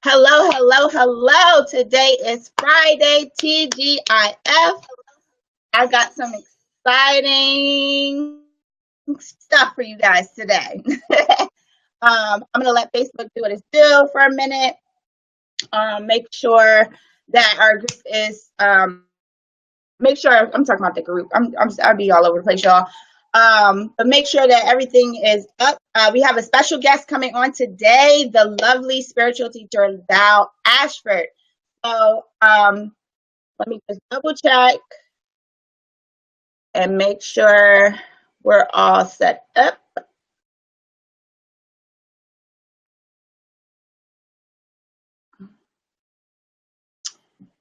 Hello, hello, hello. Today is Friday, TGIF. I got some exciting stuff for you guys today. I'm going to let Facebook do what it's do for a minute. Make sure that our group is, make sure, I'm talking about the group. I'll be all over the place, y'all. But make sure that everything is up. We have a special guest coming on today, the lovely spiritual teacher, Val Ashford. So let me just double check and make sure we're all set up.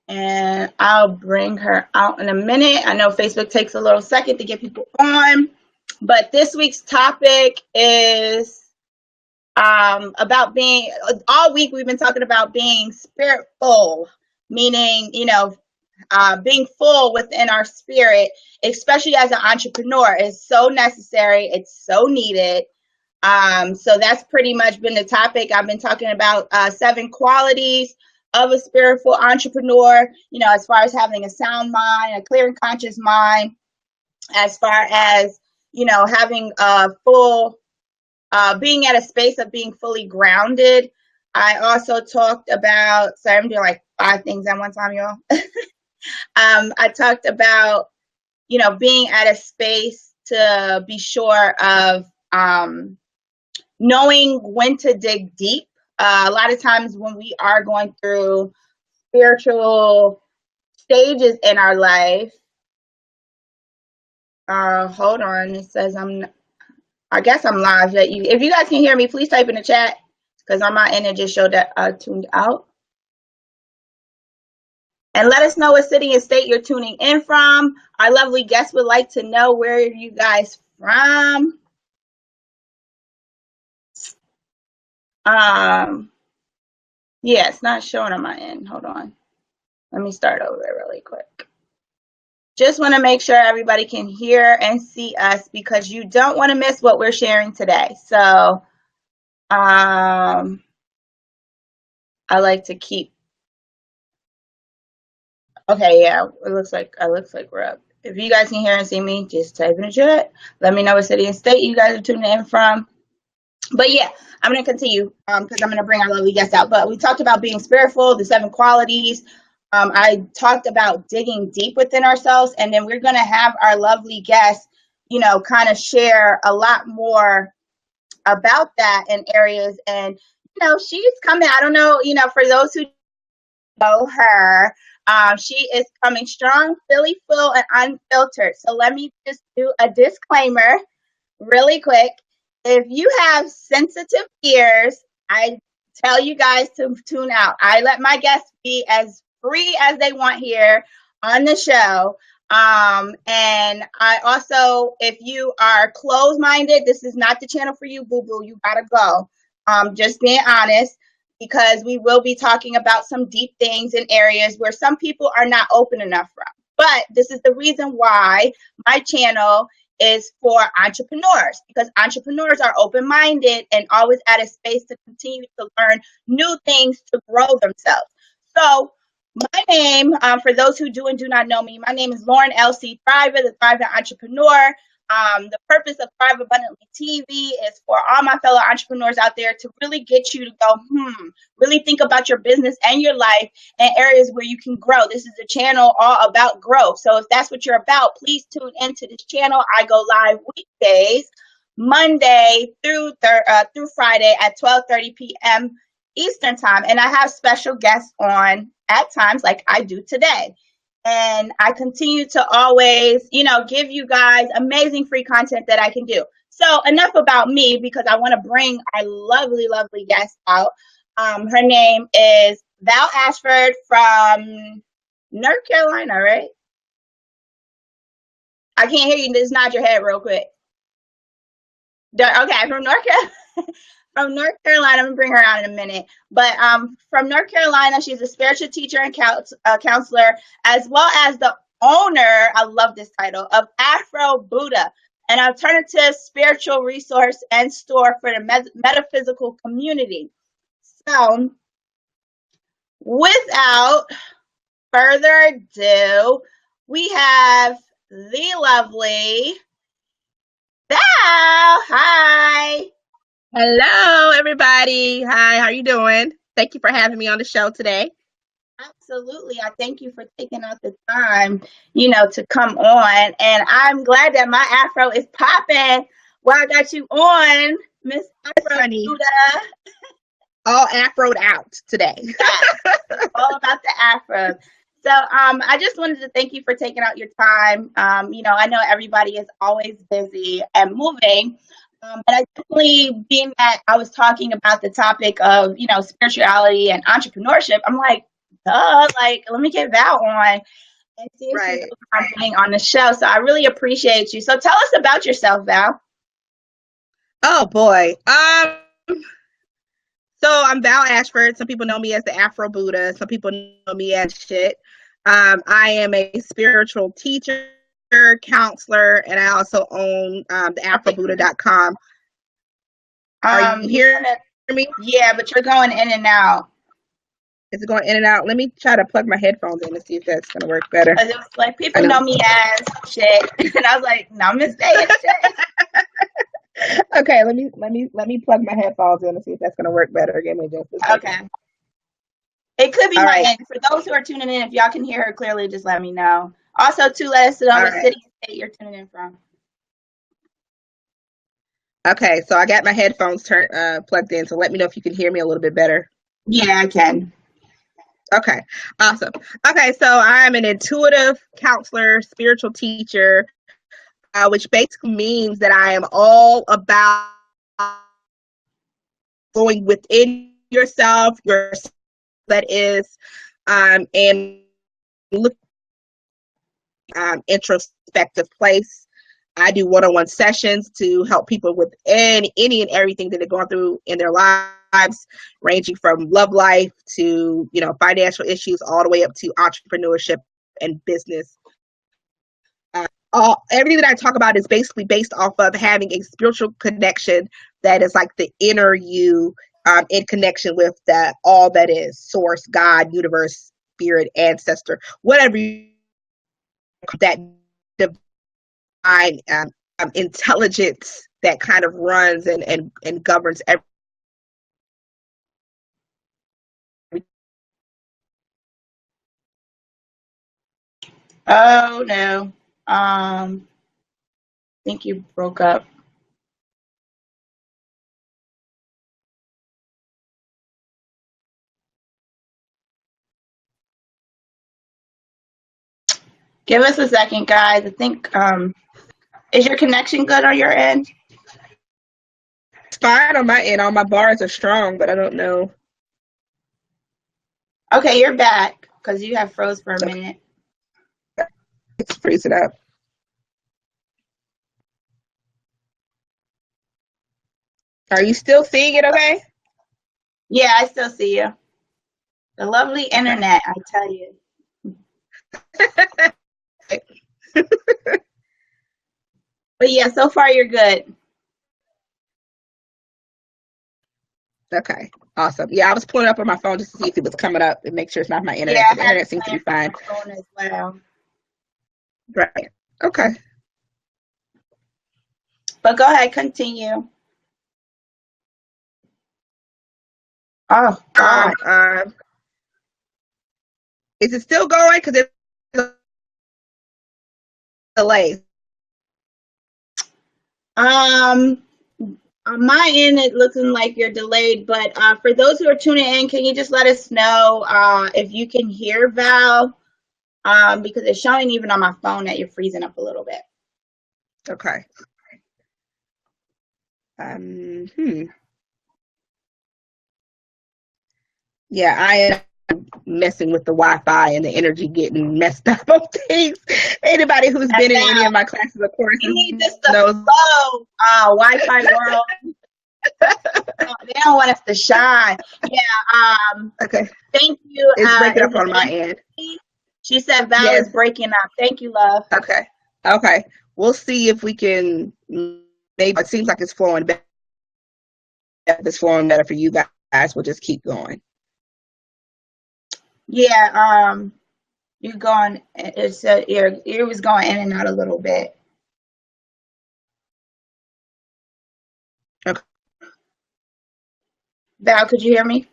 And I'll bring her out in a minute. I know Facebook takes a little second to get people on, but this week's topic is about being, all week we've been talking about being spirit full, meaning, being full within our spirit, especially as an entrepreneur, is so necessary. It's so needed. So that's pretty much been the topic. I've been talking about 7 qualities of a spiritual entrepreneur, as far as having a sound mind, a clear and conscious mind, as far as, having a full, being at a space of being fully grounded. I also talked about, sorry, I'm doing like 5 things at one time, y'all. I talked about, being at a space to be sure of knowing when to dig deep. A lot of times when we are going through spiritual stages in our life, hold on, it says I guess I'm live. If you guys can hear me, please type in the chat, because on my end it just showed that tuned out. And let us know what city and state you're tuning in from. Our lovely guests would like to know where you guys from. Yeah, it's not showing on my end. Hold on. Let me start over really quick. Just want to make sure everybody can hear and see us, because you don't want to miss what we're sharing today. So I like to keep. Okay, yeah, it looks like we're up. If you guys can hear and see me, just type in the chat. Let me know what city and state you guys are tuning in from. But yeah, I'm going to continue because I'm going to bring our lovely guests out. But we talked about being spiritual, the 7 qualities. I talked about digging deep within ourselves, and then we're going to have our lovely guests, kind of share a lot more about that in areas. And, she's coming, I don't know, for those who know her, she is coming strong, Philly full, and unfiltered. So let me just do a disclaimer really quick. If you have sensitive ears, I tell you guys to tune out. I let my guests be as free as they want here on the show. And I also, if you are closed-minded, this is not the channel for you, boo-boo. You gotta go. Just being honest, because we will be talking about some deep things in areas where some people are not open enough from. But this is the reason why my channel is for entrepreneurs, because entrepreneurs are open-minded and always at a space to continue to learn new things to grow themselves. So my name, for those who do and do not know me, my name is Lauren L.C. Thriver, the Thriving Entrepreneur. The purpose of ThriveAbundantly TV is for all my fellow entrepreneurs out there to really get you to go, really think about your business and your life and areas where you can grow. This is a channel all about growth. So if that's what you're about, please tune into this channel. I go live weekdays, Monday through Friday at 12:30 p.m. Eastern time. And I have special guests on at times like I do today. And I continue to always, give you guys amazing free content that I can do. So enough about me, because I want to bring our lovely, lovely guest out. Her name is Val Ashford from North Carolina, right? I can't hear you. Just nod your head real quick. Okay, from North Carolina. From North Carolina, I'm gonna bring her out in a minute. But from North Carolina, she's a spiritual teacher and counselor, as well as the owner, I love this title, of Afro Buddha, an alternative spiritual resource and store for the metaphysical community. So without further ado, we have the lovely Val. Hi. Hello, everybody. Hi, how you doing? Thank you for having me on the show today. Absolutely. I thank you for taking out the time, to come on. And I'm glad that my afro is popping while I got you on, Miss It's Afro funny. Buddha. All afroed out today. Yes, all about the afro. So I just wanted to thank you for taking out your time. I know everybody is always busy and moving. But I definitely, being that I was talking about the topic of, spirituality and entrepreneurship, I'm like, duh, like, let me get Val on and see if she's Right. being on the show. So I really appreciate you. So tell us about yourself, Val. Oh boy. So I'm Val Ashford. Some people know me as the Afro Buddha. Some people know me as shit. I am a spiritual teacher, counselor, and I also own the AfroBuddha.com. Are you hearing me? Yeah, but you're going in and out. Is it going in and out? Let me try to plug my headphones in and see if that's going to work better. Because it was like, people know me as shit. And I was like, no, I'm going to stay as shit. Okay, let me plug my headphones in and see if that's gonna work better. Give me just a second. Okay. It could be All my right. end. For those who are tuning in, if y'all can hear her clearly, just let me know. Also, too, let us know All what right. city and state you're tuning in from. Okay, so I got my headphones plugged in, so let me know if you can hear me a little bit better. Yeah, I can. Okay, awesome. Okay, so I'm an intuitive counselor, spiritual teacher, which basically means that I am all about going within yourself, that is, and look introspective place. I do one-on-one sessions to help people with any and everything that they're going through in their lives, ranging from love life to financial issues, all the way up to entrepreneurship and business. Everything that I talk about is basically based off of having a spiritual connection that is like the inner you, in connection with that all that is source, God, universe, spirit, ancestor, whatever that divine intelligence that kind of runs and governs everything. Oh, no. I think you broke up. Give us a second, guys. I think, is your connection good on your end? It's fine on my end. All my bars are strong, but I don't know. Okay, you're back because you have froze for a minute. Let's freeze it up. Are you still seeing it okay? Yeah, I still see you. The lovely internet, I tell you. But yeah, so far you're good. Okay, awesome. Yeah, I was pulling it up on my phone just to see if it was coming up and make sure it's not my internet. Yeah, So the I had internet seems to be fine. my phone as well. Right. Okay. But go ahead, continue. Oh God. Is it still going? Because it's a delay. On my end, it looking like you're delayed. But for those who are tuning in, can you just let us know if you can hear Val? Because it's showing even on my phone that you're freezing up a little bit. Okay. Yeah, I am messing with the Wi-Fi and the energy getting messed up on things. Anybody who's And been in now, any of my classes, of course, we need this to knows. flow. Wi-Fi world. They don't want us to shine. Yeah. Okay. Thank you. It's breaking up on my end. She said Val Yes. is breaking up. Thank you, love. Okay. Okay. We'll see if we can. Maybe it seems like it's flowing better. If it's flowing better for you guys, we'll just keep going. Yeah, you going, it's your ear was going in and out a little bit. Okay. Val, could you hear me?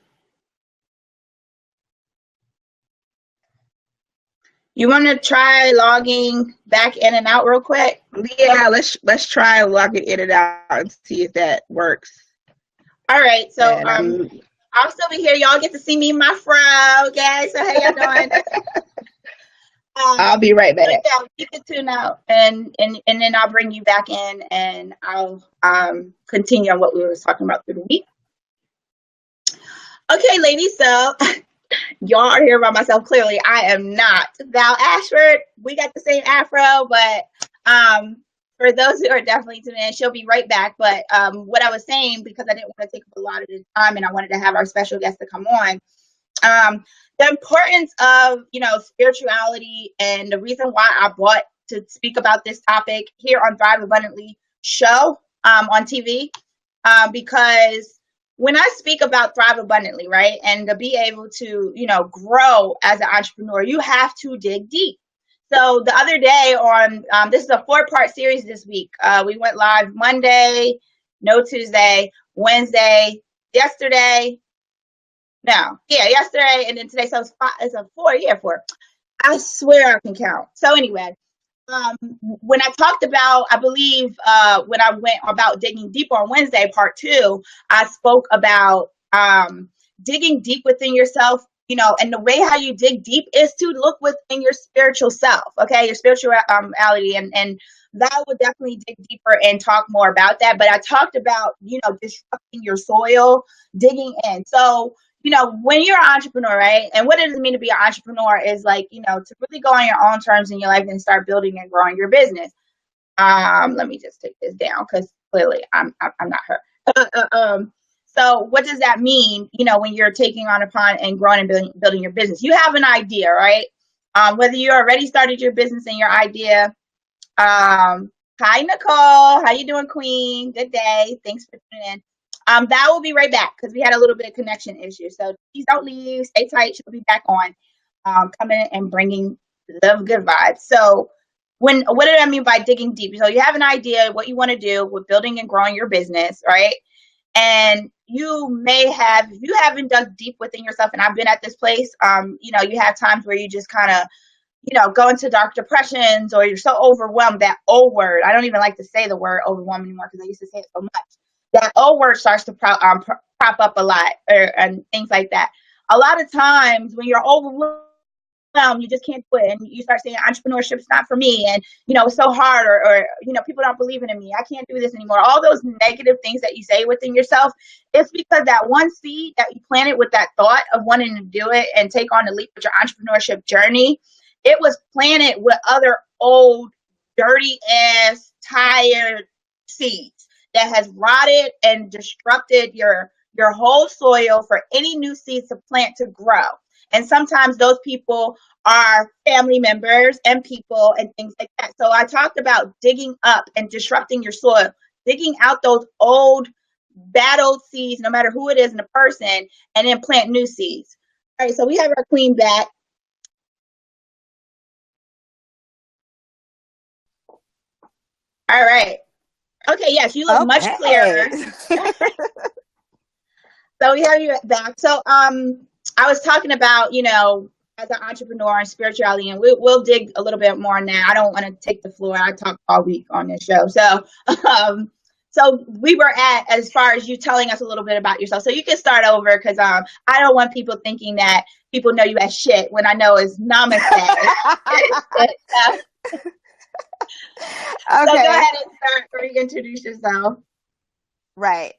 You want to try logging back in and out real quick? Yeah, let's try logging in and out and see if that works. All right, so And I'll still be here. Y'all get to see me, my fro. Okay, so how y'all doing? I'll be right back. Yeah, keep the tune out, and then I'll bring you back in, and I'll continue on what we were talking about through the week. Okay, ladies, so y'all are here by myself. Clearly, I am not Val Ashford. We got the same afro, but for those who are definitely tuning in, she'll be right back. But what I was saying, because I didn't want to take up a lot of the time, and I wanted to have our special guest to come on. The importance of spirituality, and the reason why I brought to speak about this topic here on Thrive Abundantly show on TV, because when I speak about Thrive Abundantly, right, and to be able to grow as an entrepreneur, you have to dig deep. So the other day on this is a 4-part series this week. We went live Monday, no Tuesday, Wednesday, yesterday. No, yeah, yesterday, and then today. So it's a 4. Yeah, 4. I swear I can count. So anyway, when I talked about, I believe when I went about digging deep on Wednesday, part 2, I spoke about digging deep within yourself. And the way how you dig deep is to look within your spiritual self. Okay, your spirituality, and that would definitely dig deeper and talk more about that. But I talked about disrupting your soil, digging in. So when you're an entrepreneur, right? And what does it mean to be an entrepreneur is like, to really go on your own terms in your life and start building and growing your business. Let me just take this down because clearly I'm not her. So what does that mean, when you're taking on upon and growing and building your business? You have an idea, right? Whether you already started your business and your idea. Hi, Nicole. How you doing, Queen? Good day. Thanks for tuning in. That will be right back because we had a little bit of connection issue. So please don't leave. Stay tight. She'll be back on, coming and bringing the good vibes. So what did I mean by digging deep? So you have an idea of what you want to do with building and growing your business, right? And if you haven't dug deep within yourself, and I've been at this place, you have times where you just kind of go into dark depressions, or you're so overwhelmed. That O word, I don't even like to say the word overwhelmed anymore because I used to say it so much. That O word starts to prop up a lot, and things like that. A lot of times when you're overwhelmed, you just can't do it, and you start saying entrepreneurship's not for me, and it's so hard, or people don't believe in me, I can't do this anymore. All those negative things that you say within yourself, it's because that one seed that you planted with that thought of wanting to do it and take on the leap with your entrepreneurship journey, it was planted with other old, dirty ass, tired seeds that has rotted and disrupted your whole soil for any new seeds to plant to grow. And sometimes those people are family members and people and things like that. So I talked about digging up and disrupting your soil, digging out those old, bad old seeds, no matter who it is in the person, and then plant new seeds. All right, so we have our queen back. All right. Okay, yes, you look much clearer. So we have you back. So I was talking about, as an entrepreneur and spirituality, and we'll dig a little bit more now. I don't want to take the floor. I talk all week on this show. So we were at, as far as you telling us a little bit about yourself. So you can start over, because I don't want people thinking that people know you as shit when I know it's namaste. Okay. So go ahead and start, or you introduce yourself. Right.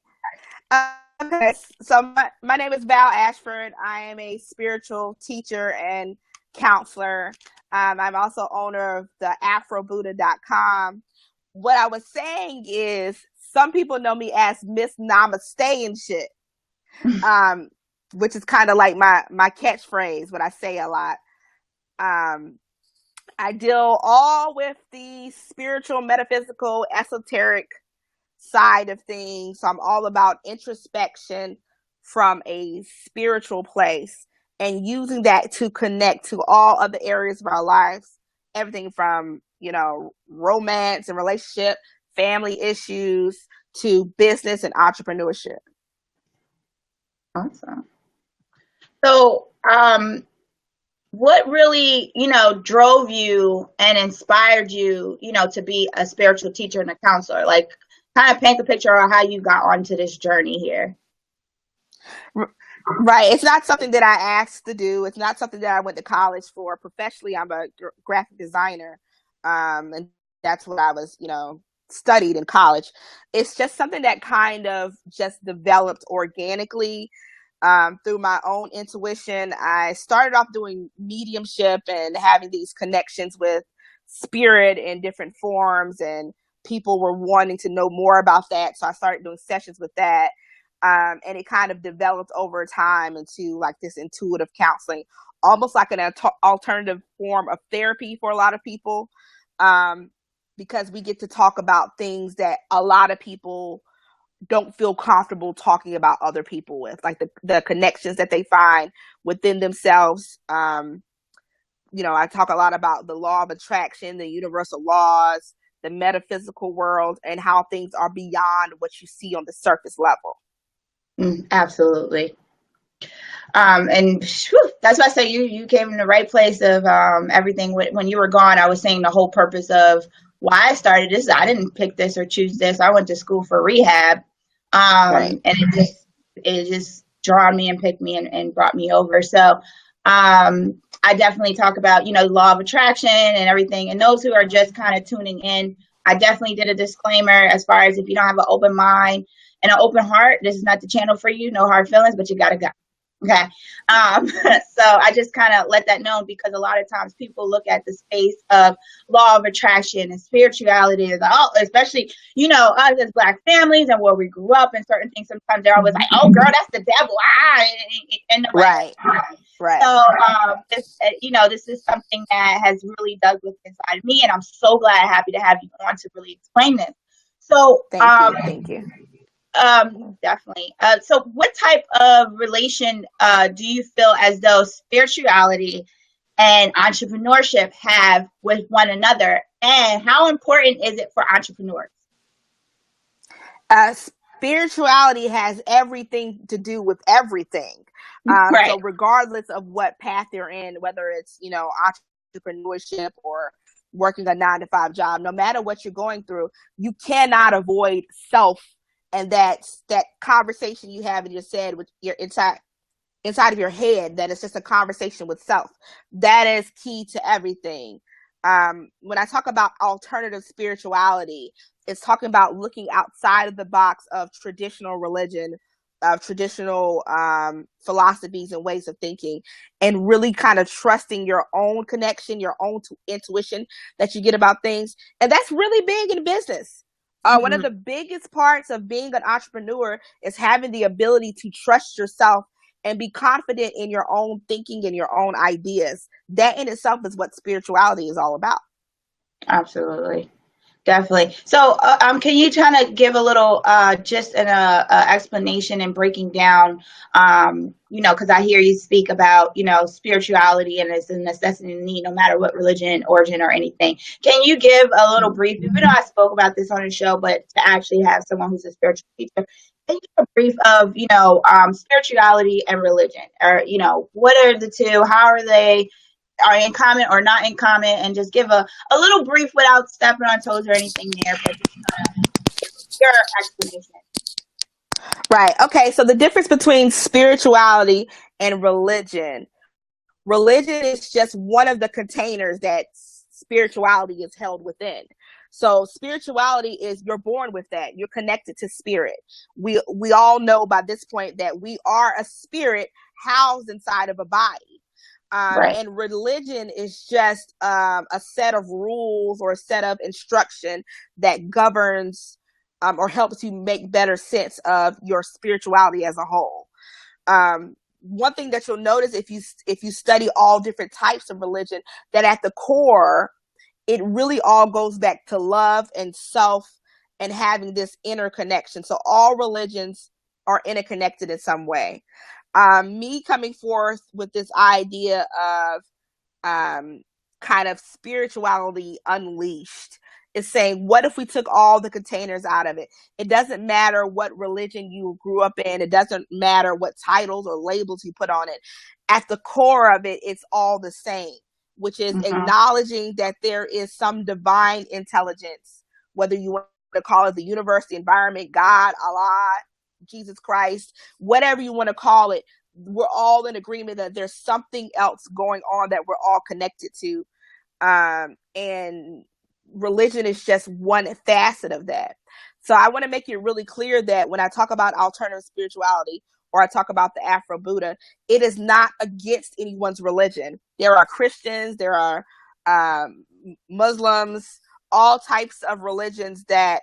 Okay. So my name is Val Ashford. I am a spiritual teacher and counselor. I'm also owner of the AfroBuddha.com. What I was saying is, some people know me as Miss Namaste and shit, which is kind of like my catchphrase, what I say a lot. I deal all with the spiritual, metaphysical, esoteric side of things. So I'm all about introspection from a spiritual place. and using that to connect to all other areas of our lives, everything from, romance and relationship, family issues, to business and entrepreneurship. Awesome. So, what really, drove you and inspired you, to be a spiritual teacher and a counselor? Like, kind of paint the picture of how you got onto this journey here. Right. It's not something that I asked to do. It's not something that I went to college for. Professionally, I'm a graphic designer. And that's what I was, studied in college. It's just something that kind of just developed organically through my own intuition. I started off doing mediumship and having these connections with spirit in different forms, and people were wanting to know more about that. So I started doing sessions with that. And it kind of developed over time into like this intuitive counseling, almost like an alternative form of therapy for a lot of people, because we get to talk about things that a lot of people don't feel comfortable talking about other people with, like the connections that they find within themselves. I talk a lot about the law of attraction, the universal laws, the metaphysical world, and how things are beyond what you see on the surface level. Absolutely. And that's why I say you came in the right place of everything. When you were gone, I was saying the whole purpose of why I started this. I didn't pick this or choose this. I went to school for rehab, Right. and it just drawn me and picked me and brought me over. So I definitely talk about law of attraction and everything. And those who are just kind of tuning in, I definitely did a disclaimer as far as if you don't have an open mind and an open heart, this is not the channel for you. No hard feelings, but you gotta go. Okay. So I just kind of let that know, because a lot of times people look at the space of law of attraction and spirituality as especially, us as Black families and where we grew up and certain things. Sometimes they're always like, oh girl, that's the devil. And Right. So, this is something that has really dug with inside of me, and I'm so glad, happy to have you on to really explain this. So, Thank you. Definitely. So what type of relation do you feel as though spirituality and entrepreneurship have with one another, and how important is it for entrepreneurs? Spirituality has everything to do with everything. Right. So regardless of what path they're in, whether it's, entrepreneurship or working a 9-to-5 job, no matter what you're going through, you cannot avoid self. And that conversation you have in your head with your inside of your head, that is just a conversation with self. That is key to everything. When I talk about alternative spirituality, it's talking about looking outside of the box of traditional religion, of traditional philosophies and ways of thinking, and really kind of trusting your own connection, your own intuition that you get about things. And that's really big in business. One of the biggest parts of being an entrepreneur is having the ability to trust yourself and be confident in your own thinking and your own ideas. That in itself is what spirituality is all about. Absolutely. Definitely. So, can you kind of give a little, just an explanation and breaking down, because I hear you speak about, spirituality and it's a necessity and need, no matter what religion, origin, or anything. Can you give a little brief, even though I spoke about this on the show, but to actually have someone who's a spiritual teacher, can you give a brief of, spirituality and religion, or, what are the two? How are they? Are in common or not in common, and just give a little brief without stepping on toes or anything there, but just your explanation. Right. Okay. So the difference between spirituality and religion is just one of the containers that spirituality is held within. So spirituality is, you're born with that. You're connected to spirit. We all know by this point that we are a spirit housed inside of a body. Right. And religion is just a set of rules or a set of instruction that governs or helps you make better sense of your spirituality as a whole. One thing that you'll notice if you study all different types of religion, that at the core, it really all goes back to love and self and having this inner connection. So all religions are interconnected in some way. Me coming forth with this idea of kind of spirituality unleashed is saying, what if we took all the containers out of it? It doesn't matter what religion you grew up in. It doesn't matter what titles or labels you put on it. At the core of it, it's all the same, which is acknowledging that there is some divine intelligence, whether you want to call it the universe, the environment, God, Allah, Jesus Christ, whatever you want to call it. We're all in agreement that there's something else going on that we're all connected to. And religion is just one facet of that. So I want to make it really clear that when I talk about alternative spirituality, or I talk about the Afro-Buddha, it is not against anyone's religion. There are Christians, there are Muslims, all types of religions that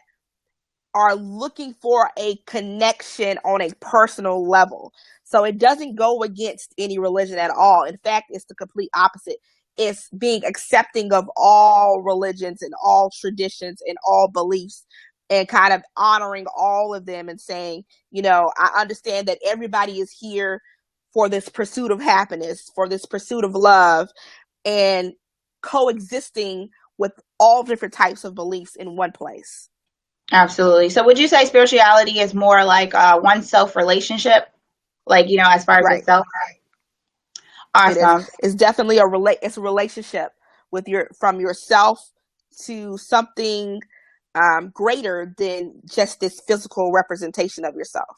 are looking for a connection on a personal level. So it doesn't go against any religion at all. In fact, it's the complete opposite. It's being accepting of all religions and all traditions and all beliefs, and kind of honoring all of them and saying, you know, I understand that everybody is here for this pursuit of happiness, for this pursuit of love, and coexisting with all different types of beliefs in one place. Absolutely. So would you say spirituality is more like oneself relationship? Like, you know, as far as Right. itself? Awesome. It's definitely it's a relationship with from yourself to something greater than just this physical representation of yourself.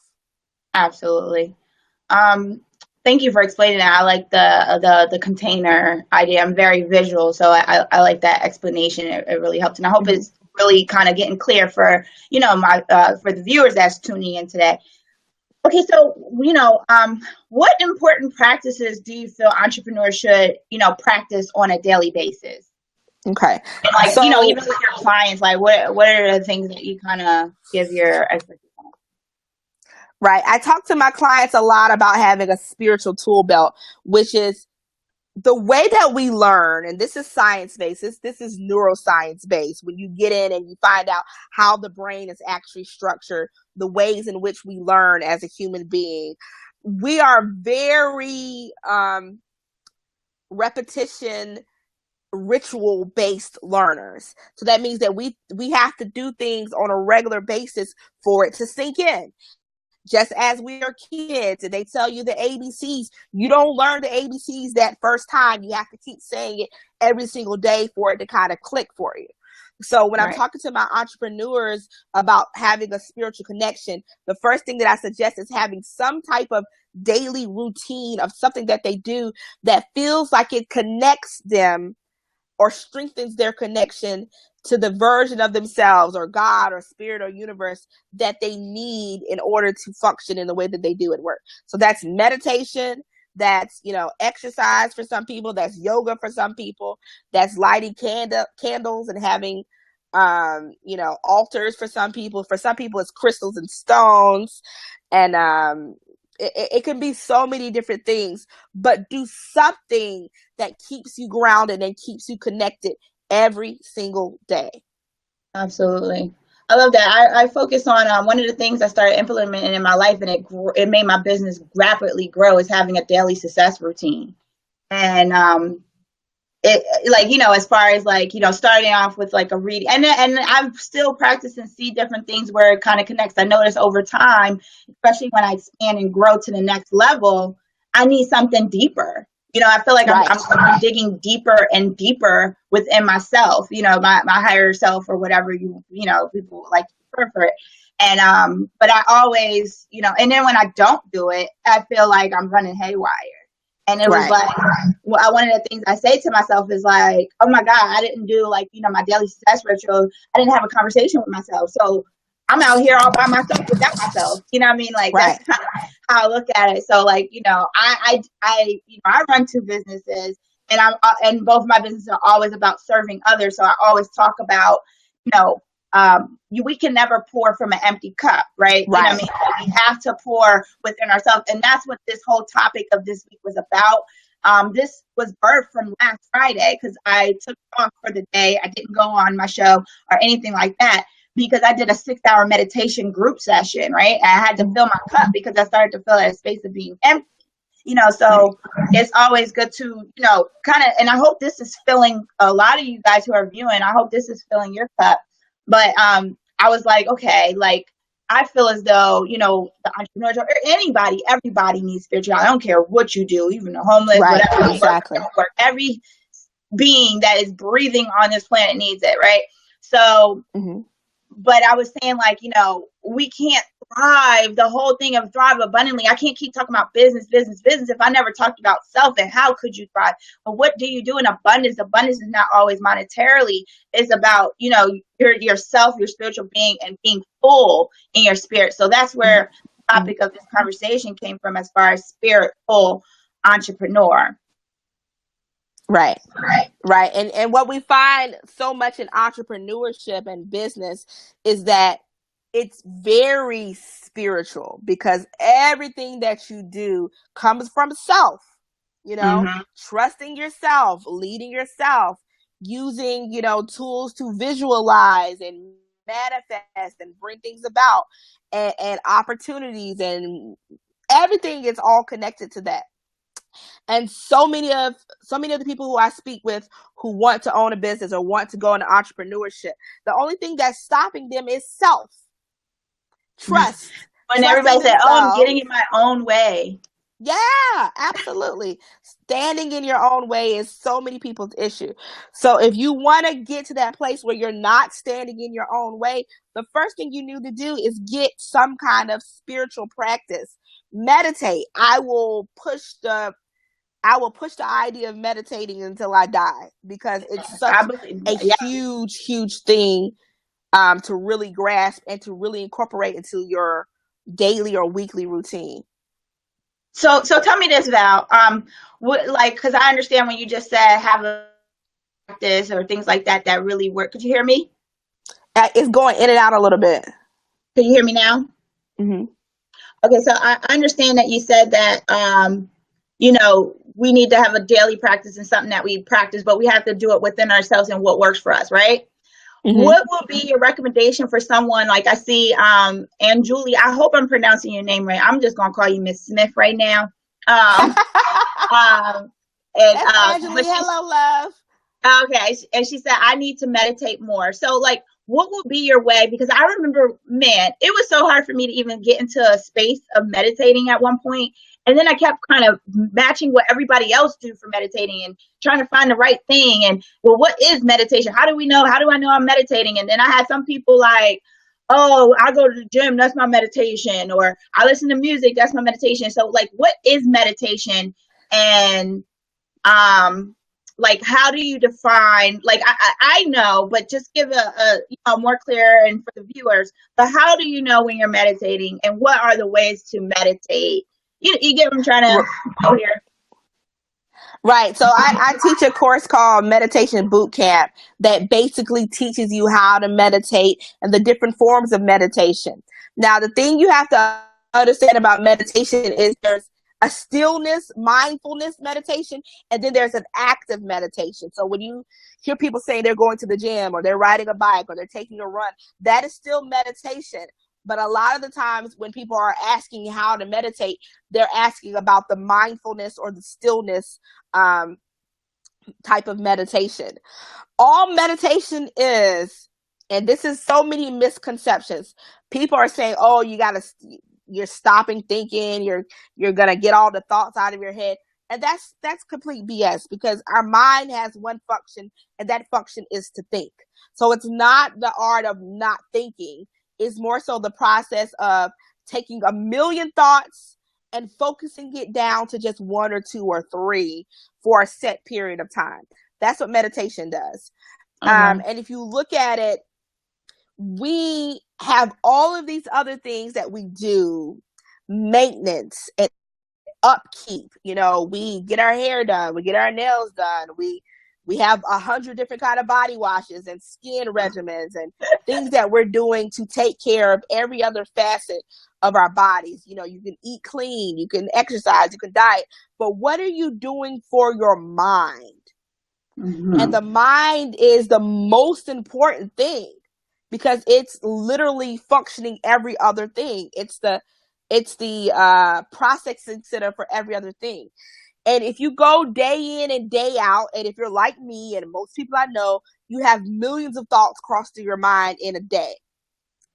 Absolutely. Thank you for explaining that. I like the container idea. I'm very visual, so I like that explanation. It really helped, and I hope it's really kind of getting clear for, you know, my for the viewers that's tuning in today. Okay, so, you know, what important practices do you feel entrepreneurs should, you know, practice on a daily basis? Okay. And like, so, you know, even with your clients, like what are the things that you kind of give your expertise on? Right. I talk to my clients a lot about having a spiritual tool belt, which is the way that we learn, and this is science-based, this is neuroscience-based. When you get in and you find out how the brain is actually structured, the ways in which we learn as a human being, we are very repetition, ritual-based learners. So that means that we have to do things on a regular basis for it to sink in. Just as we are kids and they tell you the ABCs, you don't learn the ABCs that first time. You have to keep saying it every single day for it to kind of click for you. So when I'm talking to my entrepreneurs about having a spiritual connection, the first thing that I suggest is having some type of daily routine of something that they do that feels like it connects them or strengthens their connection to the version of themselves or God or spirit or universe that they need in order to function in the way that they do at work. So that's meditation, that's, you know, exercise for some people, that's yoga for some people, that's lighting candles and having, you know, altars for some people. For some people, it's crystals and stones. And it can be so many different things, but do something that keeps you grounded and keeps you connected every single day. Absolutely. I love that. I focus on one of the things I started implementing in my life, and it made my business rapidly grow, is having a daily success routine. And it, like, you know, as far as like, you know, starting off with like a read, and I'm still practicing, see different things where it kind of connects. I notice over time, especially when I expand and grow to the next level, I need something deeper. You know, I feel like I'm digging deeper and deeper within myself, you know, my higher self, or whatever you know, people like to refer for it. And but I always, you know, and then when I don't do it, I feel like I'm running haywire. And it was like, well, one of the things I say to myself is like, oh my God, I didn't do like, you know, my daily success ritual. I didn't have a conversation with myself. So I'm out here all by myself without myself. You know what I mean? Like that's kind of how I look at it. So like, you know, I you know, I run two businesses, and and both my businesses are always about serving others. So I always talk about, you know, we can never pour from an empty cup, right? You know what I mean? Like, we have to pour within ourselves. And that's what this whole topic of this week was about. This was birthed from last Friday because I took off for the day. I didn't go on my show or anything like that. because I did a 6-hour meditation group session, right? And I had to fill my cup because I started to feel that space of being empty. So it's always good to, kind of, and I hope this is filling a lot of you guys who are viewing. I hope this is filling your cup. But I was like, okay, like I feel as though, the entrepreneurs or anybody, everybody needs spirituality. I don't care what you do, even the homeless, Right, whatever, exactly. work. Every being that is breathing on this planet needs it, right? So, but I was saying, like, we can't thrive, the whole thing of thrive abundantly. I can't keep talking about business if I never talked about self. And how could you thrive? But what do you do in abundance? Abundance is not always monetarily. It's about, yourself, your spiritual being, and being full in your spirit. So that's where the topic of this conversation came from, as far as spirit full entrepreneur. Right. And what we find so much in entrepreneurship and business is that it's very spiritual, because everything that you do comes from self, trusting yourself, leading yourself, using, tools to visualize and manifest and bring things about, and opportunities, and everything is all connected to that. And so many of the people who I speak with who want to own a business or want to go into entrepreneurship, the only thing that's stopping them is self. Trust. When everybody said, "Oh, I'm getting in my own way." Yeah, absolutely. Standing in your own way is so many people's issue. So if you want to get to that place where you're not standing in your own way, the first thing you need to do is get some kind of spiritual practice. Meditate. I will push the idea of meditating until I die, because it's such a huge thing to really grasp and to really incorporate into your daily or weekly routine. So tell me this, Val. Because I understand when you just said have a practice or things like that really work. Could you hear me? It's going in and out a little bit. Can you hear me now? Mm-hmm. Okay, so I understand that you said that we need to have a daily practice and something that we practice, but we have to do it within ourselves and what works for us, right? Mm-hmm. What will be your recommendation for someone, like I see and Julie, I hope I'm pronouncing your name right. I'm just gonna call you Miss Smith right now. And Angeline, hello, love. Okay, and she said I need to meditate more. So, like, what will be your way? Because I remember, man, it was so hard for me to even get into a space of meditating at one point. And then I kept kind of matching what everybody else do for meditating and trying to find the right thing. And, well, what is meditation? How do we know? How do I know I'm meditating? And then I had some people like, oh, I go to the gym, that's my meditation. Or I listen to music, that's my meditation. So, like, what is meditation? And, like, how do you define, like, I know, but just give a more clear and for the viewers, but how do you know when you're meditating, and what are the ways to meditate? You get what I'm trying to go here? Right. So I teach a course called Meditation Boot Camp that basically teaches you how to meditate and the different forms of meditation. Now, the thing you have to understand about meditation is there's a stillness, mindfulness meditation, and then there's an active meditation. So when you hear people saying they're going to the gym or they're riding a bike or they're taking a run, that is still meditation. But a lot of the times when people are asking how to meditate, they're asking about the mindfulness or the stillness type of meditation. All meditation is, and this is so many misconceptions. People are saying, oh, you're stopping thinking, you're gonna get all the thoughts out of your head. And that's complete BS, because our mind has one function, and that function is to think. So it's not the art of not thinking. It's more so the process of taking a million thoughts and focusing it down to just one or two or three for a set period of time. That's what meditation does. And if you look at it, we have all of these other things that we do, maintenance and upkeep. We get our hair done, we get our nails done, we have 100 different kind of body washes and skin regimens and things that we're doing to take care of every other facet of our bodies. You can eat clean, you can exercise, you can diet, but what are you doing for your mind? And the mind is the most important thing. because it's literally functioning every other thing. It's the processing center for every other thing. And if you go day in and day out, and if you're like me and most people I know, you have millions of thoughts cross through your mind in a day.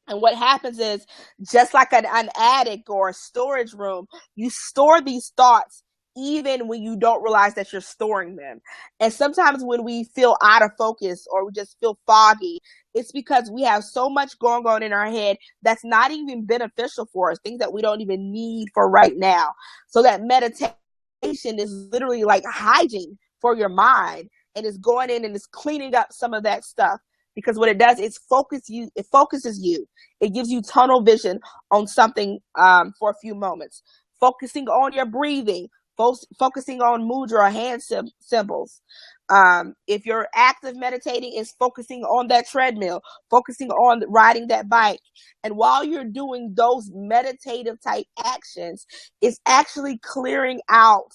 And what happens is, just like an attic or a storage room, you store these thoughts even when you don't realize that you're storing them. And sometimes when we feel out of focus or we just feel foggy, it's because we have so much going on in our head that's not even beneficial for us, things that we don't even need for right now. So that meditation is literally like hygiene for your mind, and it's going in and it's cleaning up some of that stuff. Because what it does is it focuses you. It gives you tunnel vision on something for a few moments. Focusing on your breathing, focusing on mudra, hand symbols. If you're active meditating, it's focusing on that treadmill, focusing on riding that bike. And while you're doing those meditative type actions, it's actually clearing out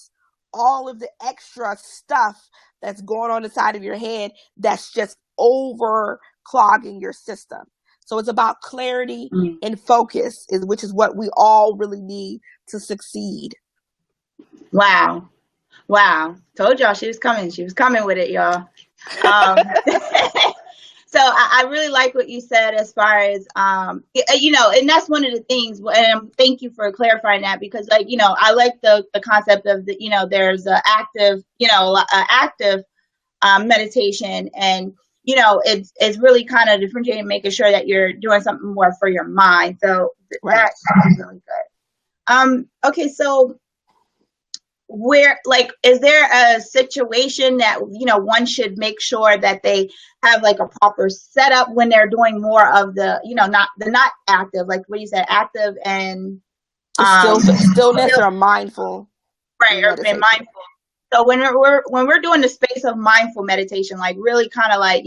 all of the extra stuff that's going on inside of your head that's just overclogging your system. So it's about clarity and focus, which is what we all really need to succeed. Wow. Told y'all she was coming. She was coming with it, y'all. So I really like what you said as far as, and that's one of the things, and thank you for clarifying that, because I like the concept of there's active meditation, and it's really kind of differentiating, making sure that you're doing something more for your mind. So that's really good. Okay, so is there a situation that one should make sure that they have like a proper setup when they're doing more of the not active, like what you said, active and stillness or mindful, right, or being mindful. So when we're doing the space of mindful meditation, like really kind of like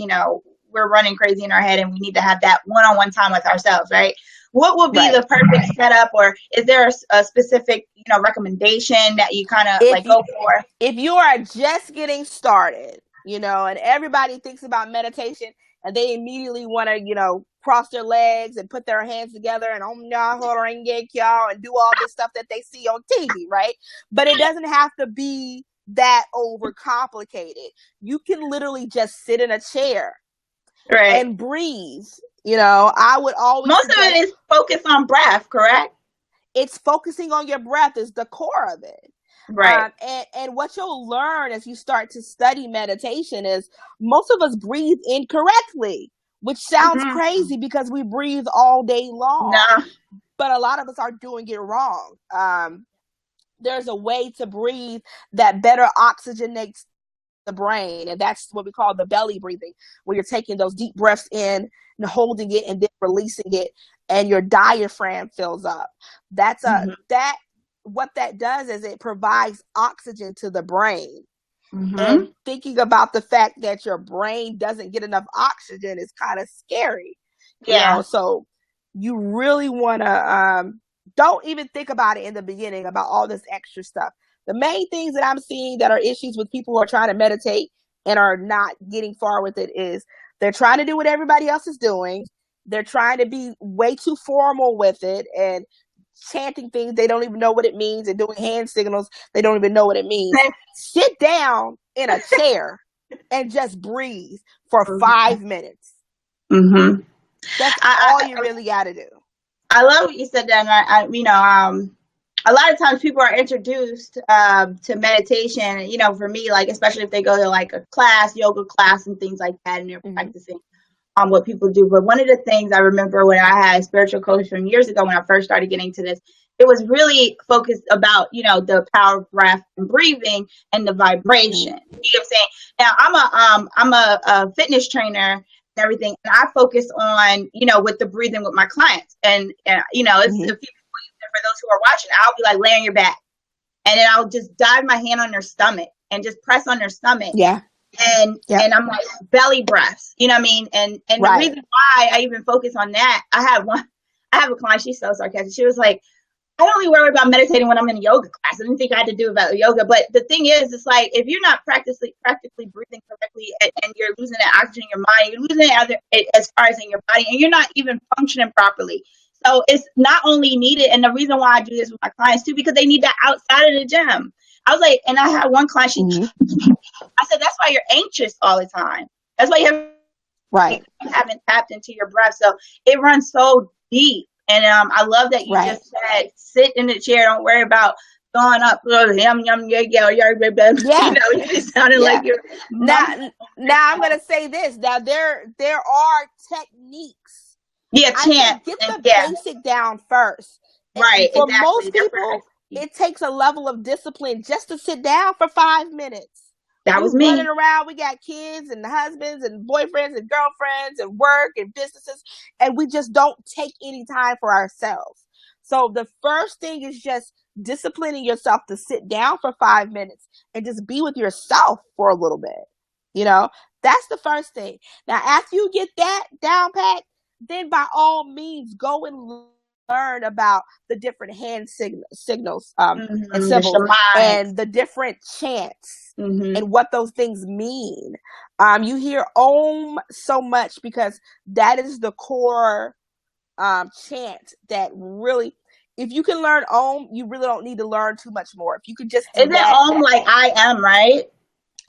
we're running crazy in our head and we need to have that one-on-one time with ourselves, right? What would be the perfect setup, or is there a specific, recommendation that you kind of go for? If you are just getting started, and everybody thinks about meditation and they immediately want to, cross their legs and put their hands together and and do all this stuff that they see on TV, right? But it doesn't have to be that overcomplicated. You can literally just sit in a chair and breathe. I would always most of it is focused on breath, correct? It's focusing on your breath is the core of it. Right. And what you'll learn as you start to study meditation is most of us breathe incorrectly, which sounds crazy because we breathe all day long. No. But a lot of us are doing it wrong. There's a way to breathe that better oxygenates the brain, and that's what we call the belly breathing, where you're taking those deep breaths in and holding it and then releasing it, and your diaphragm fills up. That's what that does is it provides oxygen to the brain. And thinking about the fact that your brain doesn't get enough oxygen is kind of scary. So you really want to don't even think about it in the beginning about all this extra stuff. The main things that I'm seeing that are issues with people who are trying to meditate and are not getting far with it is they're trying to do what everybody else is doing. They're trying to be way too formal with it and chanting things they don't even know what it means and doing hand signals they don't even know what it means. Sit down in a chair and just breathe for 5 minutes. That's all you really got to do. I love what you said that. A lot of times people are introduced to meditation, for me, like, especially if they go to like a class, yoga class and things like that, and they're practicing on what people do. But one of the things I remember when I had a spiritual coach from years ago, when I first started getting to this, it was really focused about, the power of breath and breathing and the vibration. You know what I'm saying? Now I'm a fitness trainer and everything, and I focus on, with the breathing with my clients. And it's for those who are watching, I'll be like, lay on your back, and then I'll just dive my hand on their stomach and just press on their stomach. And I'm like, belly breaths, you know what I mean? And the reason why I even focus on that, I have a client, she's so sarcastic. She was like, I only worry about meditating when I'm in a yoga class. I didn't think I had to do about yoga, but the thing is, it's like if you're not practically breathing correctly, and you're losing that oxygen in your mind, you're losing it as far as in your body, and you're not even functioning properly. So it's not only needed, and the reason why I do this with my clients too, because they need that outside of the gym. I was like, and I had one client, I said, that's why you're anxious all the time. That's why you haven't tapped into your breath. So it runs so deep. And I love that you just said, sit in the chair. Don't worry about going up. Yum, yum, yeah. You just sounded like you're. Now I'm going to say this. Now, there are techniques. Yeah, chant. Get the basic down first. Right. And for most people, it takes a level of discipline just to sit down for 5 minutes. That was me. Running around, we got kids and husbands and boyfriends and girlfriends and work and businesses, and we just don't take any time for ourselves. So the first thing is just disciplining yourself to sit down for 5 minutes and just be with yourself for a little bit. You know, that's the first thing. Now, after you get that down pat, then by all means, go and learn about the different hand signals and symbols and the different chants and what those things mean. You hear Om so much because that is the core chant that really, if you can learn Om, you really don't need to learn too much more. If you could just Isn't Om like I am, right?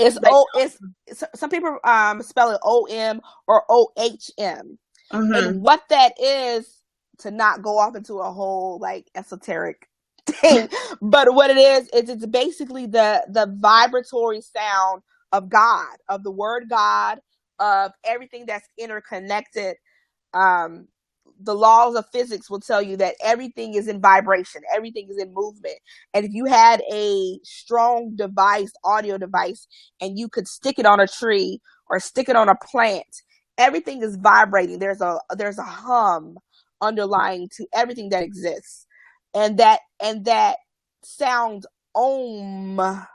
It's it's some people spell it OM or OHM. And what that is, to not go off into a whole like esoteric thing, but what it is it's basically the vibratory sound of God, of the word God, of everything that's interconnected. The laws of physics will tell you that everything is in vibration, everything is in movement. And if you had a strong audio device, and you could stick it on a tree or stick it on a plant, everything is vibrating. There's a hum underlying to everything that exists, and that sound Om,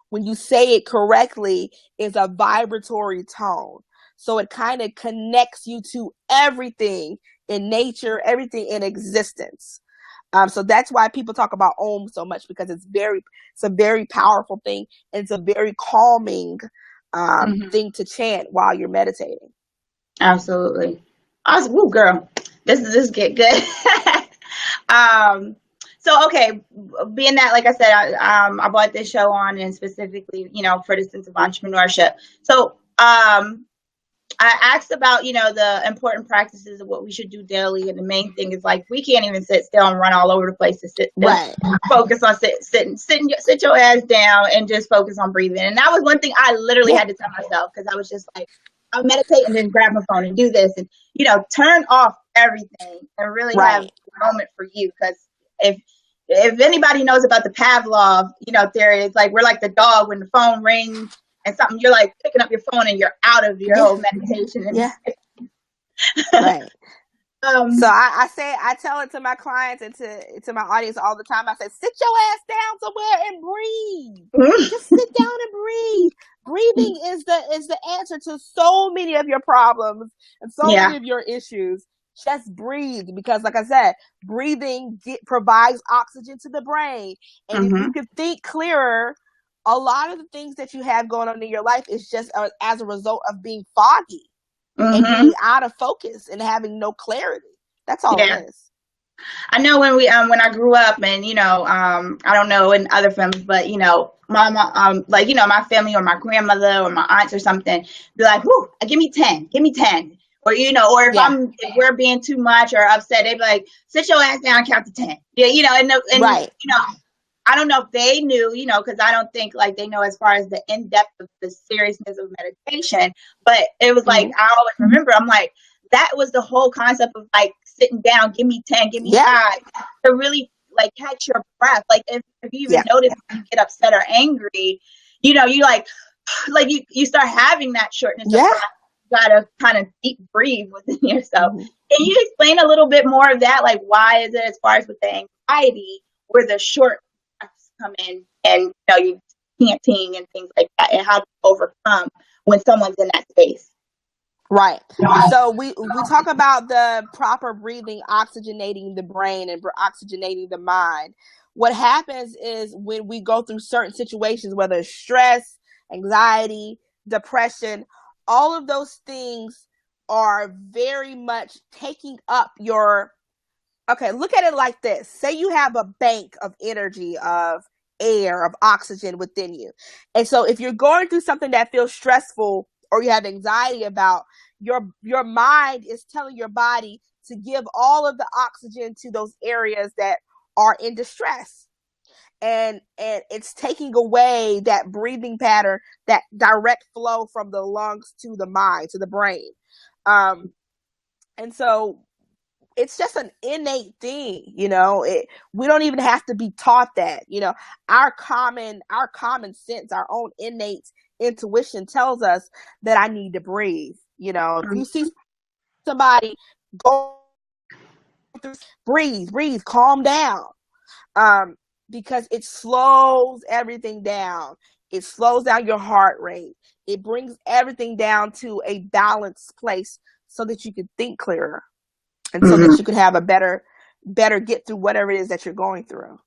when you say it correctly, is a vibratory tone. So it kind of connects you to everything in nature, everything in existence. So that's why people talk about Om so much, because it's a very powerful thing, and it's a very calming thing to chant while you're meditating. Absolutely. Awesome. Woo, girl. This is get good. So okay, being that, like I said, I brought this show on, and specifically, for the sense of entrepreneurship. So I asked about, the important practices of what we should do daily, and the main thing is like we can't even sit still and run all over the place to sit. Right. Focus on sit your ass down and just focus on breathing. And that was one thing I literally had to tell myself, because I was just like, I'll meditate and then grab my phone and do this, and turn off everything and really have a moment for you. Because if anybody knows about the Pavlov, theory, it's like we're like the dog when the phone rings and something, you're like picking up your phone and you're out of your whole meditation. Right. So I tell it to my clients and to my audience all the time. I say, sit your ass down somewhere and breathe. Just sit down and breathe. Breathing is the answer to so many of your problems and so many of your issues. Just breathe, because like I said, breathing provides oxygen to the brain. And if you could think clearer, a lot of the things that you have going on in your life is just as a result of being foggy and being out of focus and having no clarity. That's all it is. I know when when I grew up, and I don't know in other families, but my mom, my family or my grandmother or my aunts or something, be like, "Whoo, give me 10, or or if we're being too much or upset, they be like, sit your ass down, count to 10. I don't know if they knew, because I don't think like they know as far as the in-depth of the seriousness of meditation. But it was like, I always remember, I'm like, that was the whole concept of like sitting down, give me 10, give me 5, to really like catch your breath. Like if you even notice when you get upset or angry, you like you start having that shortness of breath. You gotta kind of deep breathe within yourself. Can you explain a little bit more of that? Like, why is it, as far as with the anxiety, where the short come in, and you chanting and things like that, and how to overcome when someone's in that space? Right. So we talk about the proper breathing, oxygenating the brain and oxygenating the mind. What happens is when we go through certain situations, whether it's stress, anxiety, depression, all of those things are very much taking up your, okay, look at it like this. Say you have a bank of energy, of air, of oxygen within you. And so if you're going through something that feels stressful or you have anxiety about, your mind is telling your body to give all of the oxygen to those areas that are in distress. And it's taking away that breathing pattern, that direct flow from the lungs to the mind, to the brain. And so it's just an innate thing, we don't even have to be taught that. Our common sense, our own innate intuition tells us that I need to breathe. If you see somebody go through, breathe, calm down, because it slows everything down. It slows down your heart rate. It brings everything down to a balanced place so that you can think clearer. And so that you can have a better get through whatever it is that you're going through.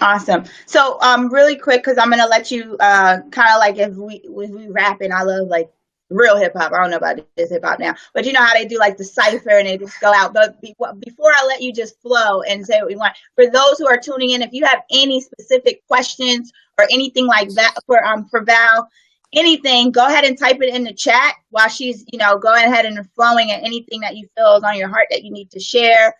Awesome. So really quick, because I'm gonna let you kind of like, if we rap, and I love like real hip hop. I don't know about this hip hop now, but you know how they do like the cipher and they just go out. But before I let you just flow and say what you want, for those who are tuning in, if you have any specific questions or anything like that for Val, anything, go ahead and type it in the chat while she's, going ahead and flowing at anything that you feel is on your heart that you need to share.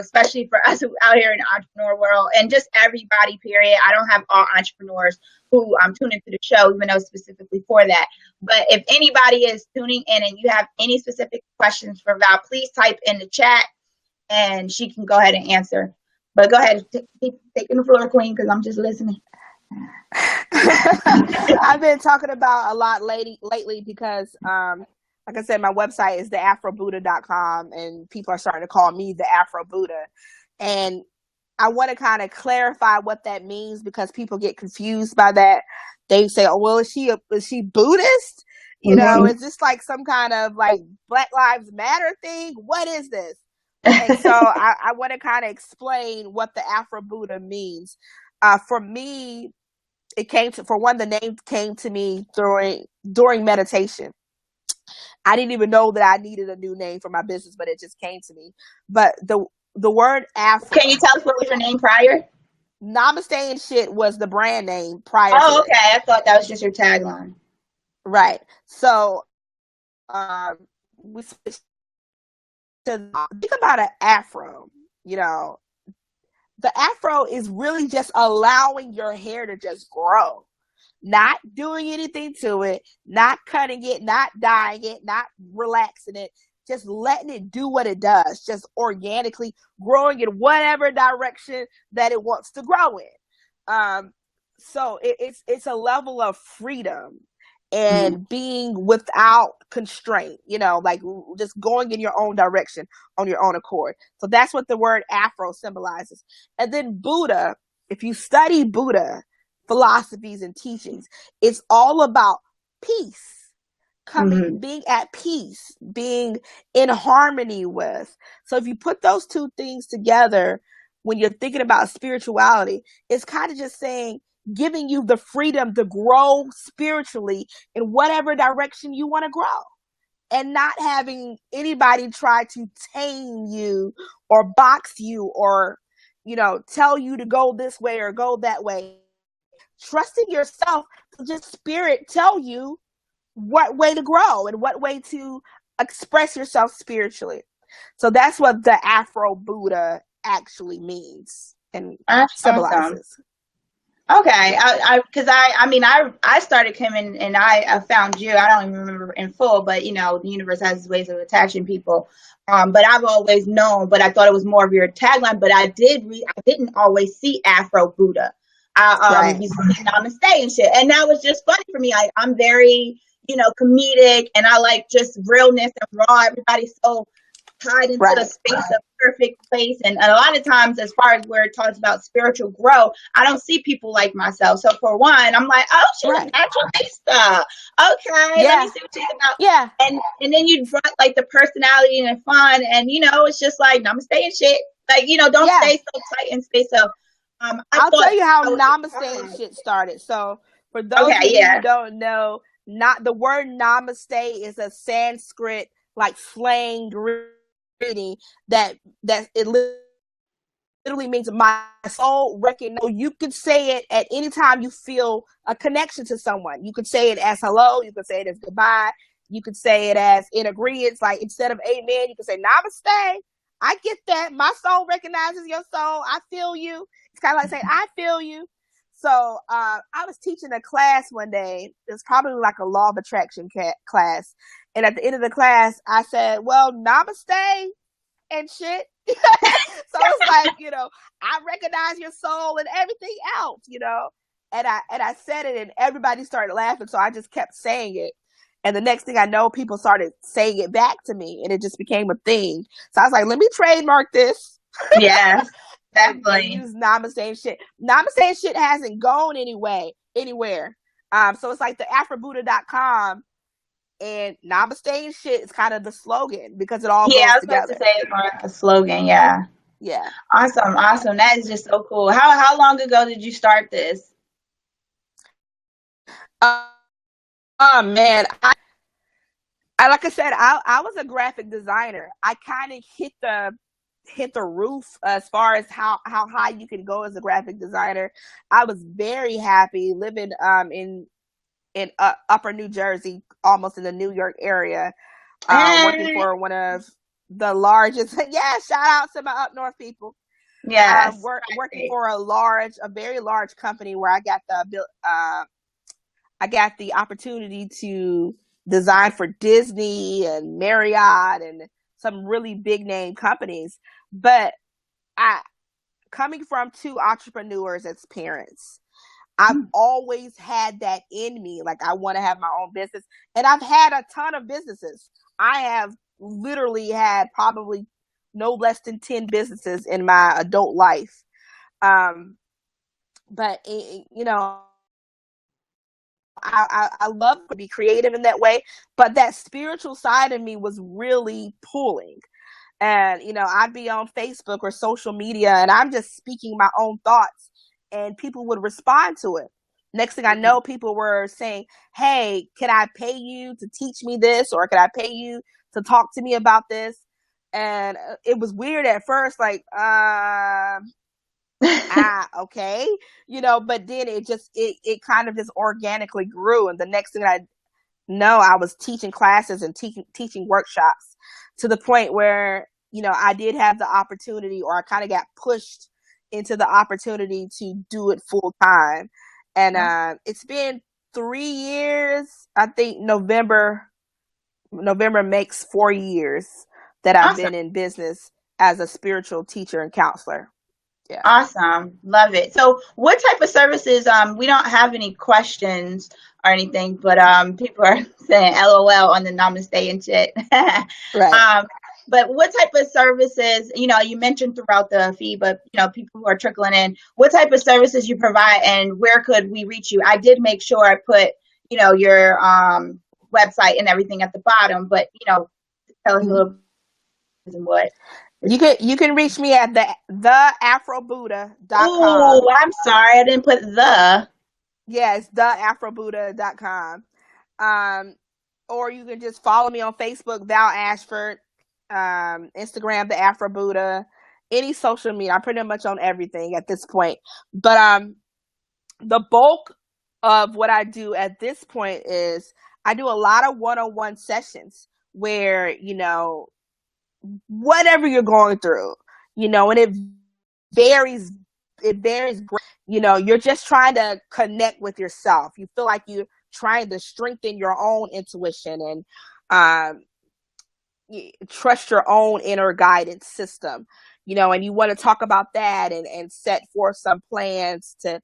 Especially for us out here in the entrepreneur world, and just everybody, period. I don't have all entrepreneurs who tune into the show, even though specifically for that. But if anybody is tuning in and you have any specific questions for Val, please type in the chat and she can go ahead and answer. But go ahead, keep taking the floor, Queen, because I'm just listening. I've been talking about a lot lately because, like I said, my website is theafrobuddha.com, and people are starting to call me the Afro Buddha. And I want to kind of clarify what that means, because people get confused by that. They say, "Oh, well, is she Buddhist? Is this like some kind of like Black Lives Matter thing? What is this?" And so I want to kind of explain what the Afro Buddha means. For me, it came to, for one, the name came to me during meditation. I didn't even know that I needed a new name for my business, but it just came to me. But the word Afro. Can you tell us what was your name prior? Namaste and shit was the brand name prior. Oh, okay. I thought that was just your tagline. Right. So, we switched to, think about an Afro. The Afro is really just allowing your hair to just grow. Not doing anything to it, not cutting it, not dyeing it, not relaxing it, just letting it do what it does, just organically growing in whatever direction that it wants to grow in. So it's a level of freedom and being without constraint, like just going in your own direction on your own accord. So that's what the word Afro symbolizes. And then Buddha, if you study Buddha philosophies and teachings, it's all about peace, being at peace, being in harmony with. So if you put those two things together, when you're thinking about spirituality, it's kind of just saying, giving you the freedom to grow spiritually in whatever direction you want to grow, and not having anybody try to tame you or box you or, tell you to go this way or go that way. Trusting yourself to just spirit tell you what way to grow and what way to express yourself spiritually. So that's what the Afro Buddha actually means and symbolizes. Awesome. Okay, I started coming and I found you. I don't even remember in full, but the universe has its ways of attaching people. But I've always known, but I thought it was more of your tagline. But I didn't always see Afro Buddha. You see Namaste and shit, and that was just funny for me. I'm very, comedic, and I like just realness and raw. Everybody's so tied into the Right. space of perfect place. And a lot of times, as far as where it talks about spiritual growth, I don't see people like myself. So for one, I'm like, oh, she's Right. naturalista. Okay, let me Yeah. see what she's about. Yeah. And then you brought like the personality and the fun, and it's just like namaste and shit. Like, don't Yeah. stay so tight in space. So I I'll thought tell you how I was namaste and shit started. So for those okay, of you yeah. who don't know, not the word namaste is a Sanskrit like slang greeting that it literally means my soul recognize. You could say it at any time you feel a connection to someone. You could say it as hello, you could say it as goodbye, you could say it as in agreement. Like instead of amen, you could say namaste. I get that. My soul recognizes your soul. I feel you. It's kind of like saying I feel you. So I was teaching a class one day. It's probably like a law of attraction class. And at the end of the class, I said, well, namaste and shit. So it's like, I recognize your soul and everything else, and I said it and everybody started laughing. So I just kept saying it. And the next thing I know, people started saying it back to me and it just became a thing. So I was like, let me trademark this. Yes, definitely. And use namaste and shit. Namaste and shit hasn't gone anywhere. So it's like the afrobuddha.com and namaste and shit is kind of the slogan because it all goes I was together. supposed to say it's more a slogan. Yeah. Awesome. That is just so cool. How long ago did you start this? Oh man, I like I said, I was a graphic designer. I kind of hit the roof as far as how high you can go as a graphic designer. I was very happy living in upper New Jersey, almost in the New York area, working for one of the largest. Yeah, shout out to my up north people. Yes. Working for a very large company where I got the opportunity to design for Disney and Marriott and some really big name companies. But coming from two entrepreneurs as parents, I've always had that in me. Like I want to have my own business, and I've had a ton of businesses. I have literally had probably no less than 10 businesses in my adult life. But I love to be creative in that way, but that spiritual side of me was really pulling. And, I'd be on Facebook or social media and I'm just speaking my own thoughts and people would respond to it. Next thing I know, people were saying, hey, can I pay you to teach me this? Or can I pay you to talk to me about this? And it was weird at first, like, okay, but then it kind of just organically grew. And the next thing I know, I was teaching classes and teaching workshops to the point where, I did have the opportunity, or I kind of got pushed into the opportunity to do it full time. And it's been 3 years. I think November makes 4 years that I've been in business as a spiritual teacher and counselor. Yeah. Awesome. Love it. So what type of services, we don't have any questions or anything, but people are saying LOL on the namaste and shit. Right. But what type of services, you mentioned throughout the feed, but people who are trickling in, what type of services you provide and where could we reach you? I did make sure I put, your website and everything at the bottom, but tell us a little bit what. You can reach me at the afrobuddha.com. Oh, I'm sorry, I didn't put the. Yeah, it's theafrobuddha.com. Or you can just follow me on Facebook, Val Ashford, Instagram, the Afro Buddha, any social media. I'm pretty much on everything at this point. But the bulk of what I do at this point is I do a lot of one-on-one sessions where, whatever you're going through, and it varies. You're just trying to connect with yourself. You feel like you're trying to strengthen your own intuition and trust your own inner guidance system, and you want to talk about that and set forth some plans to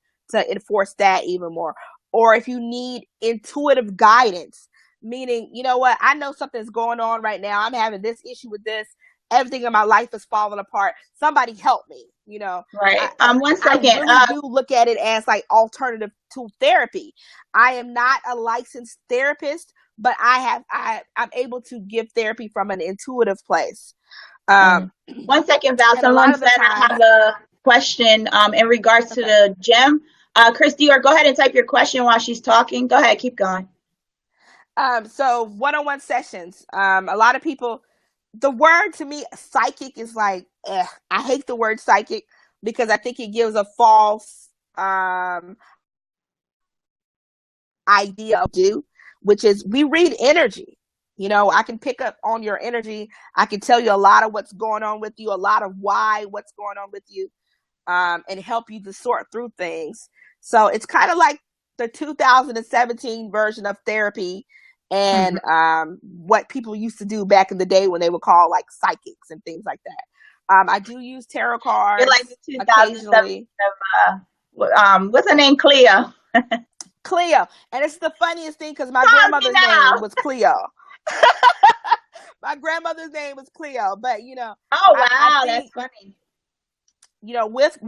enforce that even more. Or if you need intuitive guidance, meaning, I know something's going on right now. I'm having this issue with this, everything in my life is falling apart. Somebody help me, Right. 1 I second. really do look at it as like alternative to therapy. I am not a licensed therapist, but I'm able to give therapy from an intuitive place. 1 second, Val. Someone said I have a question in regards to the gym. Chris Dior, go ahead and type your question while she's talking. Go ahead, keep going. So one-on-one sessions. A lot of people, the word to me, psychic, is like, I hate the word psychic because I think it gives a false idea of which is we read energy. I can pick up on your energy. I can tell you a lot of what's going on with you, a lot of what's going on with you, and help you to sort through things. So it's kind of like the 2017 version of therapy and what people used to do back in the day when they would call like psychics and things like that. I do use tarot cards. You're like the 2017 of, what's her name? Cleo. Cleo. And it's the funniest thing because my grandmother's name was Cleo. My grandmother's name was Cleo, but Oh wow, I think, that's funny.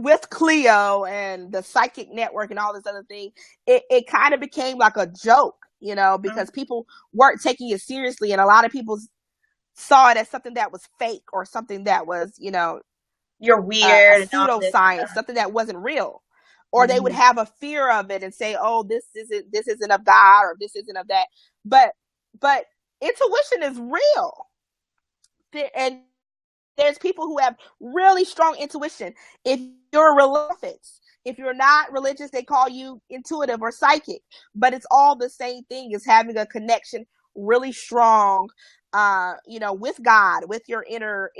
With Cleo and the psychic network and all this other thing, it kind of became like a joke, because people weren't taking it seriously, and a lot of people saw it as something that was fake or something that was, you're weird, a pseudoscience, something that wasn't real. Or they would have a fear of it and say, "Oh, this isn't of God, or this isn't of that." But intuition is real, and there's people who have really strong intuition. If you're religious, if you're not religious, they call you intuitive or psychic. But it's all the same thing as having a connection really strong, with God, with your inner.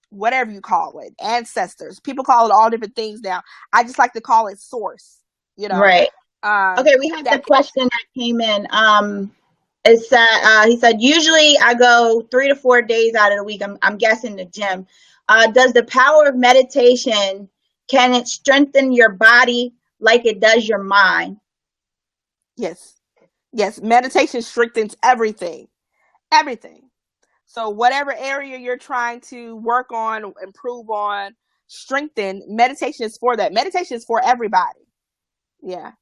Whatever you call it, ancestors. People call it all different things now. I just like to call it source. Right. Okay, we have the question that came in. It said he said usually I go 3 to 4 days out of the week. I'm guessing the gym. Does the power of meditation, can it strengthen your body like it does your mind? Yes. Meditation strengthens everything. So whatever area you're trying to work on, improve on, strengthen, meditation is for that. Meditation is for everybody. Yeah.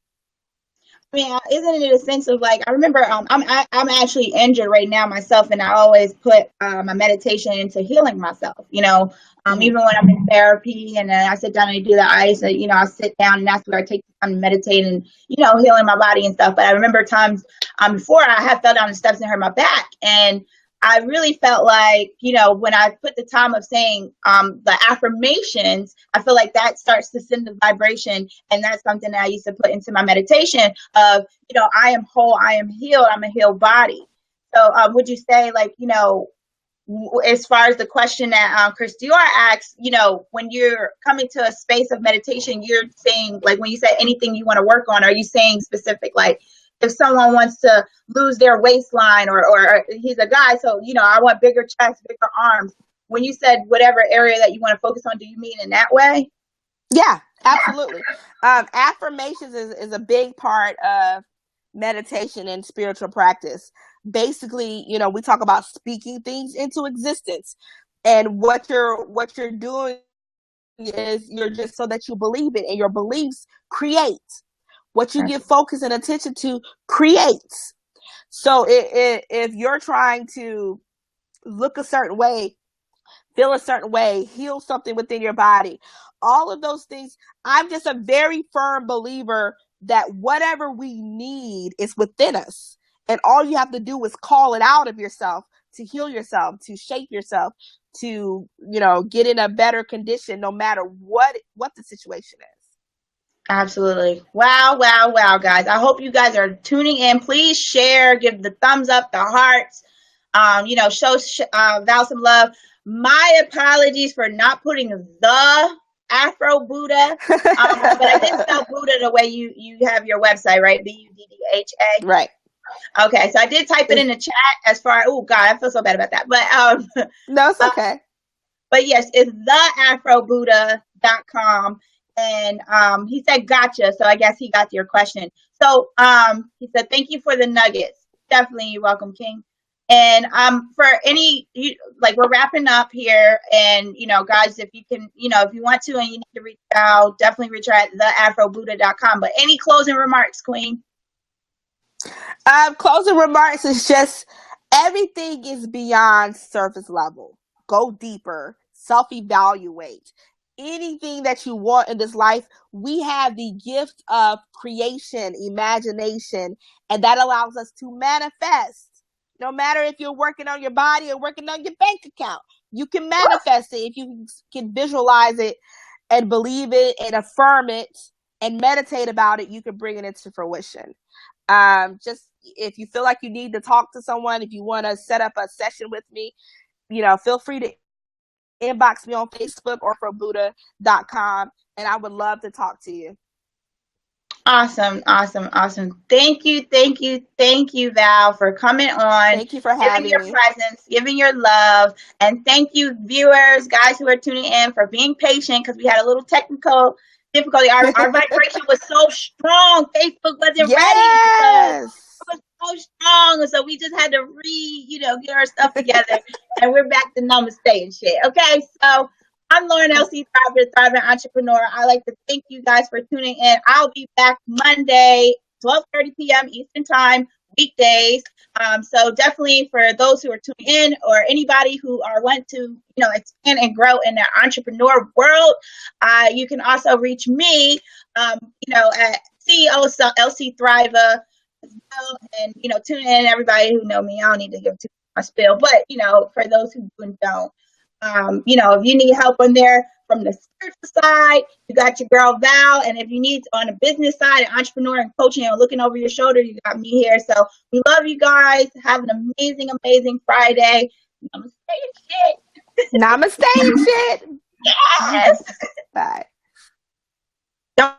I mean, isn't it a sense of like, I remember I'm actually injured right now myself, and I always put my meditation into healing myself, even when I'm in therapy and I sit down and I do the ice, I sit down and that's where I take time to meditate and, healing my body and stuff. But I remember times before I had fell down the steps and hurt my back, and I really felt like, when I put the time of saying the affirmations, I feel like that starts to send the vibration. And that's something that I used to put into my meditation of, I am whole, I am healed, I'm a healed body. So would you say, like, as far as the question that Chris Dior asked, when you're coming to a space of meditation, you're saying, like, when you say anything you want to work on, are you saying specific, like, if someone wants to lose their waistline or he's a guy, so, I want bigger chest, bigger arms. When you said whatever area that you want to focus on, do you mean in that way? Yeah, absolutely. Affirmations is a big part of meditation and spiritual practice. Basically, we talk about speaking things into existence. And what you're doing is you're just so that you believe it, and your beliefs create. What you give focus and attention to creates. So if you're trying to look a certain way, feel a certain way, heal something within your body, all of those things, I'm just a very firm believer that whatever we need is within us. And all you have to do is call it out of yourself to heal yourself, to shape yourself, to, get in a better condition no matter what the situation is. Absolutely. Wow, guys. I hope you guys are tuning in. Please share, give the thumbs up, the hearts, show Val some love. My apologies for not putting the Afro Buddha, but I did spell Buddha the way you have your website, right? Buddha. Right. Okay, so I did type it in the chat as far, oh God, I feel so bad about that. But no, it's okay. But yes, it's theafrobuddha.com. And he said, gotcha. So I guess he got to your question. So he said, thank you for the nuggets. Definitely, you're welcome, King. And for any, like, we're wrapping up here, and guys, if you can, if you want to and you need to reach out, definitely reach out at theafrobuddha.com. But any closing remarks, Queen? Closing remarks is just, everything is beyond surface level. Go deeper, self-evaluate. Anything that you want in this life, we have the gift of creation, imagination, and that allows us to manifest. No matter if you're working on your body or working on your bank account, you can manifest it. If you can visualize it and believe it and affirm it and meditate about it, you can bring it into fruition. Just if you feel like you need to talk to someone, if you want to set up a session with me, feel free to inbox me on Facebook or afrobuddha.com, and I would love to talk to you. Awesome. Thank you, Val, for coming on. Thank you for having giving your me. presence, giving your love, and thank you, viewers, guys who are tuning in, for being patient, because we had a little technical difficulty. Our vibration was so strong, Facebook wasn't ready with us. It was so strong, so we just had to get our stuff together, and we're back to namaste and shit. Okay, so I'm Lauren L.C. Thriver, Thriving Entrepreneur. I like to thank you guys for tuning in. I'll be back Monday, 12:30 p.m. Eastern Time, weekdays. So definitely, for those who are tuning in, or anybody who want to, expand and grow in their entrepreneur world, you can also reach me, at CEO LC Thriver as well. And tune in, everybody who know me. I don't need to give too much spiel, but for those who do and don't. If you need help on there from the spiritual side, you got your girl Val. And if you need on the business side, entrepreneur and coaching, and looking over your shoulder, you got me here. So we love you guys. Have an amazing, amazing Friday. Namaste and shit. Namaste and shit. Yes. Bye. Don't